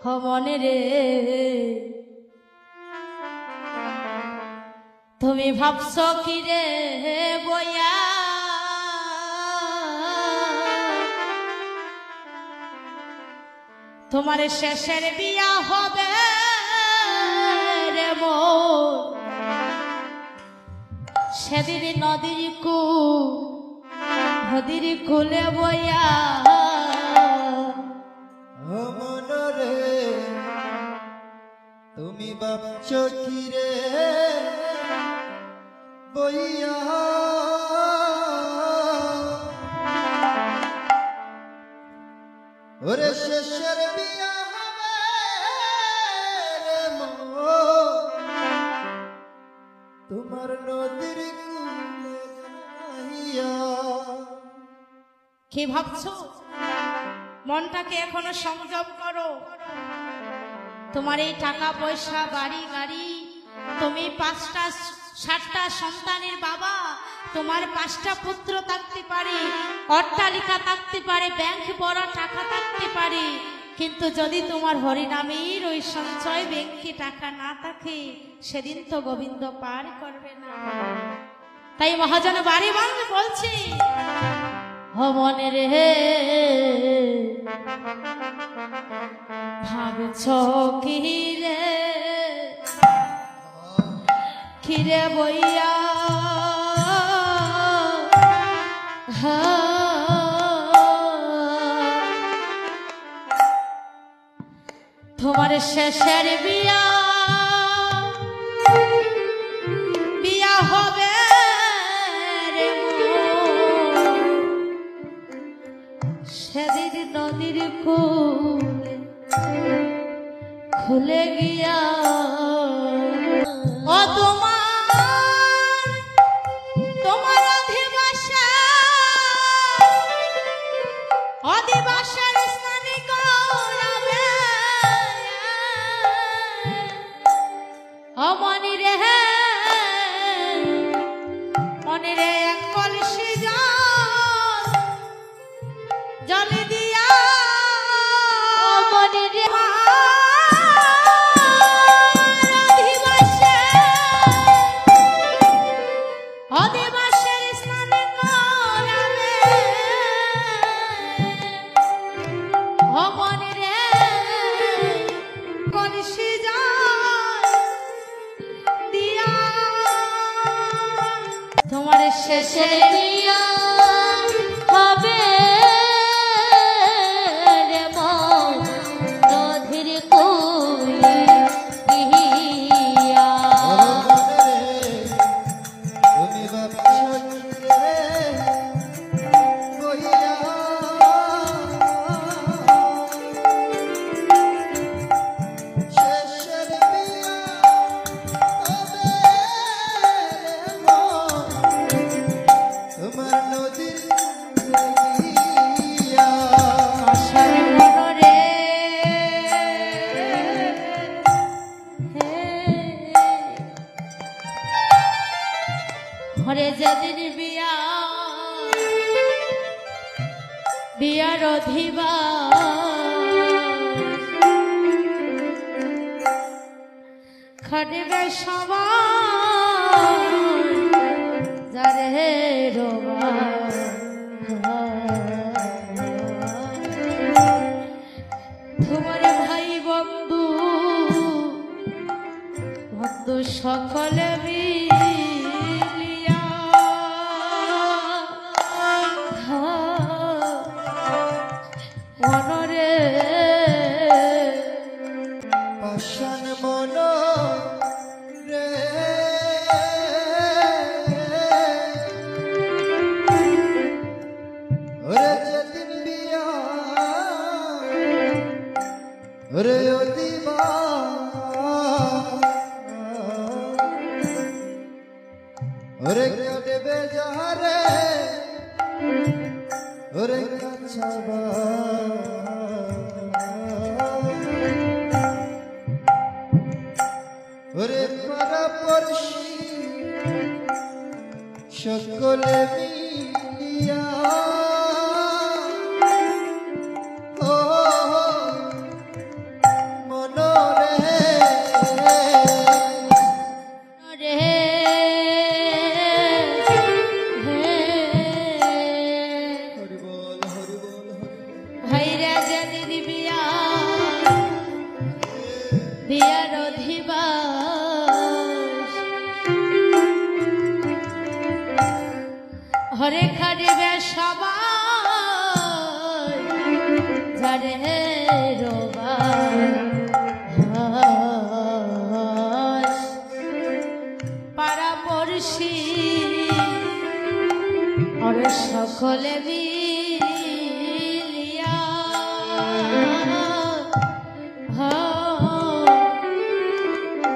মনে রে তুমি ভাবছ কি রে বইয়া তোমার শেষের বিয়া হবে রে মোর সেদিন নদীর কুলে বইয়া মনরে তুমি ভাবছ কি রে বইয়া ওরে শেষের বিয়া হবে রে মোর তোমার নদীর কুলে যাইয়া। কি ভাবছো? মনটাকে এখনো সংযম করো। তোমার এই টাকা পয়সা বাড়ি গাড়ি, তুমি 5টা 7টা সন্তানের বাবা, তোমার 5টা পুত্র থাকতে পারে, অট্টালিকা থাকতে পারে, ব্যাংক বড় টাকা থাকতে পারে, কিন্তু যদি তোমার হরিনামের ওই সঞ্চয় ব্যাংকে টাকা না থাকে সেদিন তো গোবিন্দ পার করবে না। তাই মহাজন বাড়ি বাংলা বলছি মনে রে ভাবছ কি রে খিরে বইয়া তোমার শেষের বিয়া হবে রে সেদিন নদীর কুলে খুলে গিয়া ও তোমার অধিবাসের স্নানে করাবে মনি রে এক কলসি জলে দিয়া মনি রে অধিবাসের স্নানে করাবে মনি রে কলসি দিয়া তোমার শেষে বিয়া হবে রে মন নদীর কুলে গিয়া। তুমি ভাবছ কি রে বইয়া শেষের বিয়া হবে রে মন তোমার নদীর গিয়া। আশার মন রে ঘরে যেদিন বিয়ার অধিবা খাটবে সবাই যারে রোবা তোমার ভাই বন্ধু সকলে মিলিয়া মনরে পাষাণ মন রে ওরে যেদিন বিয়া ওরে অদিবা ওরে কাটবে যারে ওরে কাছাবা ওরে পরপরশি সকলে মিলিয়া মনরে রে হরি বল হরি বল ভাইরা যেদিন বিয়ার অধিবাস হরে খারিবে সবাই যারে রোবাস পাড়া পড়শি হরে সকলে মিলিয়া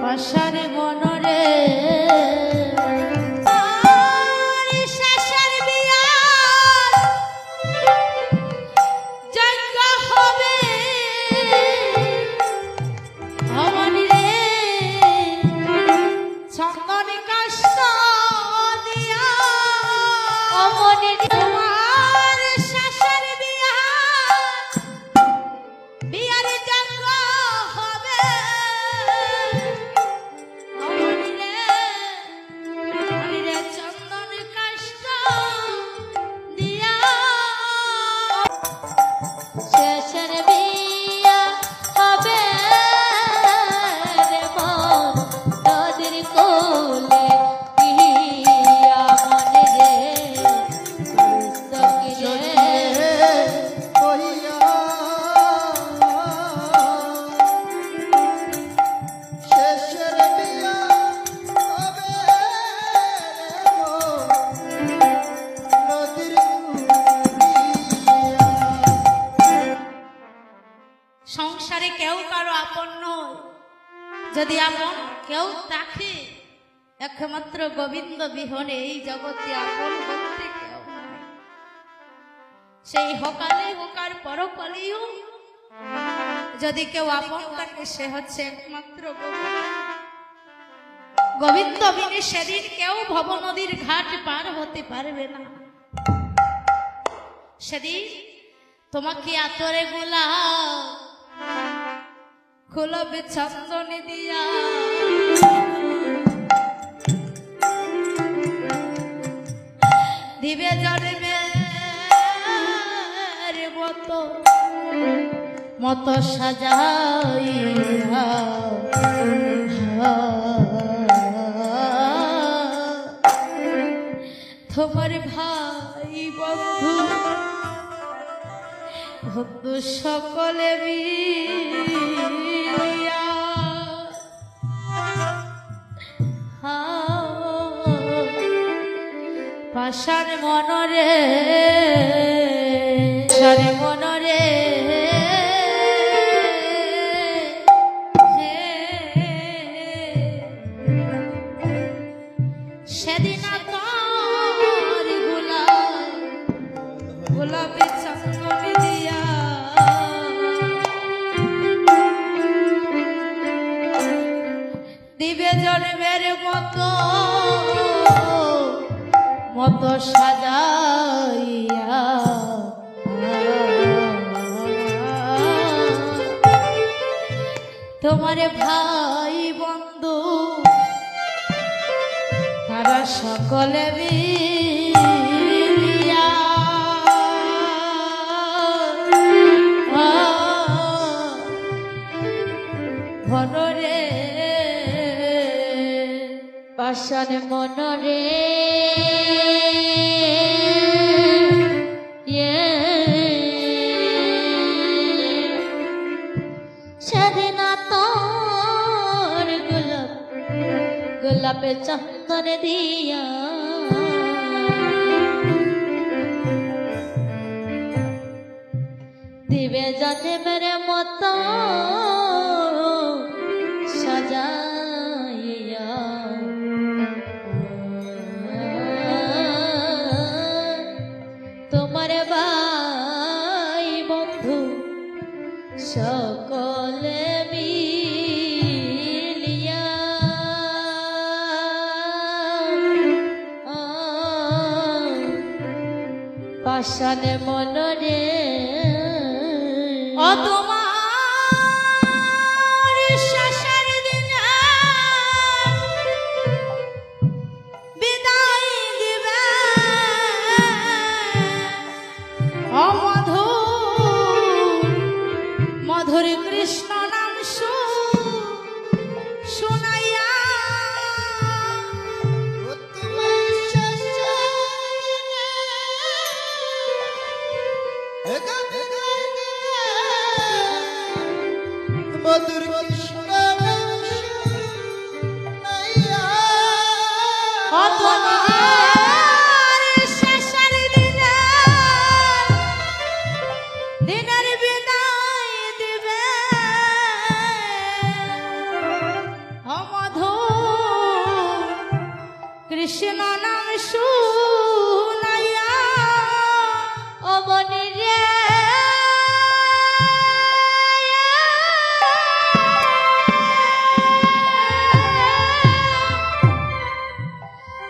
পাশারে মনরে শেষের বিয়ার যজ্ঞ হবে অমনি রে চন্দন কাষ্ঠ দিয়া অমনি তোমার শেষের বিয়ার যজ্ঞ হবে অমনি রে চন্দন কাষ্ঠ দিয়া শেষের বিয়া হবে রে মন তোদের কোলে গিয়া মনে রে সখী রে কহিয়া শেষের বিয়া হবে নদীর কুলিয়া সংসারে কেউ কারো আপন নয়, যদি আপন কেউ থাকে একমাত্র গোবিন্দ বিহনে এই জগতে আপন বলতে কেউ নাই। সেই হকালে হোকার পরকালেও যদি কেউ আপন থাকে সে হচ্ছে একমাত্র গোবিন্দ। গোবিন্দ বিনে সেদিন কেউ ভব নদীর ঘাট পার হতে পারবে না। সেদিন তোমাকে আতরে গোলাপ খুলবে চন্দনে দিয়া দিবে জন্মের মতো সাজাইয়া তোমার ভাই বন্ধু বন্ধু সকলে মিলিয়া পাশার মনরে সারে মনরে সেদিন তোর গোলাপে চন্দনে দিয়া দিবে জন্মের মতো সাজাইয়া তোমার ভাই বন্ধু তারা সকলে মিলিয়া মনরে পাশান মনরে তোর গোলাপে চন্দন দিয়া দিবে জন্মের মতো সাজাইয়া তোমার ভাই বন্ধু সকলে মিলিয়া পাশানে মনরে ও তোমার শেষের দিনে বিদায় দিবে ও মধুর কৃষ্ণ নাম শুনাইয়া মধুর কৃষ্ণ শেষের দিনে দিনের বিদায় দিবে ও মধুর কৃষ্ণ নাম শুনাইয়া ও মনি রে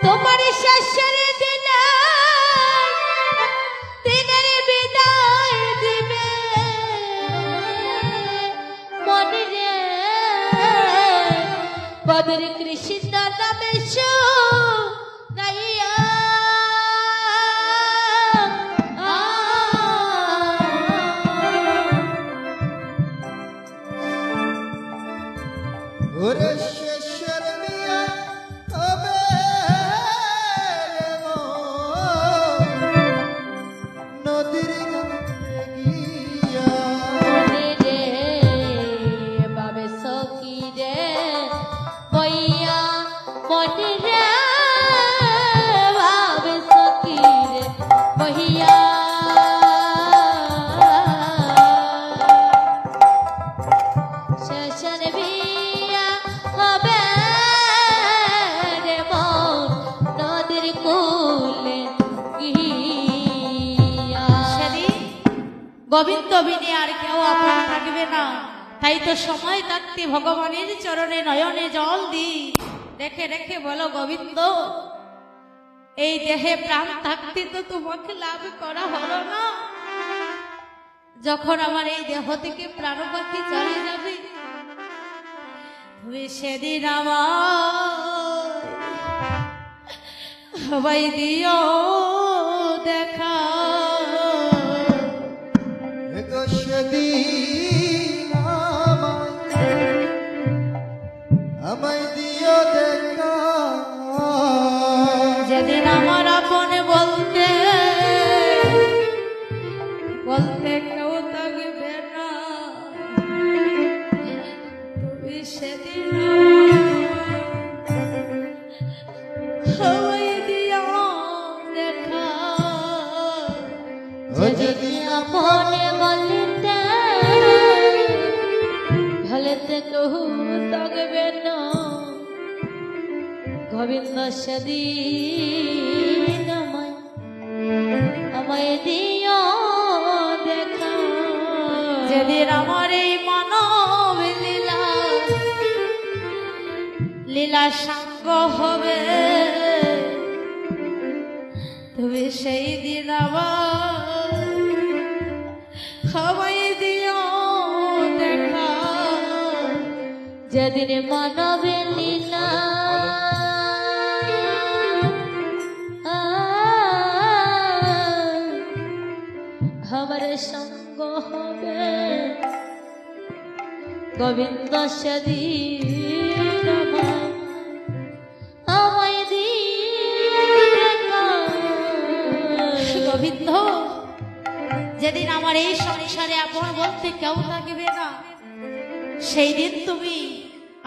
তোমার শেষের দিনে দিনের বিদায় দিবে মনে রে বদর কৃষ্ণ নামে শুনাইয়া ওরে শেষের দিয়া হবে রে মন, নদীর ঘাটে গিয়া মনে রে বাবে সখী রে বইয়া মনে রে বাবে সখী রে বইয়া শেষের বিয়া হবে রে মন নদীর কূলে গিয়া সেদিন গোবিন্দ বিনে আর কেউ আপন থাকবে না। তাই তো সময় থাকতে ভগবানের চরণে নয়নে জল দি রেখে রেখে বলো গোবিন্দ এই দেহে প্রাণ থাকতে তো তোমাকে লাভ করা হলো না, যখন আমার এই দেহ থেকে প্রাণ পাখি চলে যাবে তুমি সেদিন আমায় দিও দেখা। গো সেদিন আমায় দিও দেখা, যেদিন আমার আপন বলতে বলতে কেউ থাকবে না, তুমি সেদিন আমায় দিও দেখা। যেদিন আপন বলতে ভলেতে কেউ থাকবে না, গোবিন্দ সেদিন আমায় দিও দেখা। যেদিন আমার এই মানব লীলা সাঙ্গ হবে, তুমি সেই দিন আমায় দিও দেখা। যেদিন মানব লীলা আমার সঙ্গ হবে, গোবিন্দ সেদিন আমায় গোবিন্দ যেদিন আমার এই সংসারে আপন বলতে কেউ থাকবে না, সেই দিন তুমি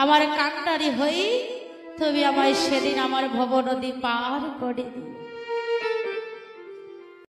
আমার কান্ডারি হই, তুমি আমায় সেদিন আমার ভব নদী পার করে দিও।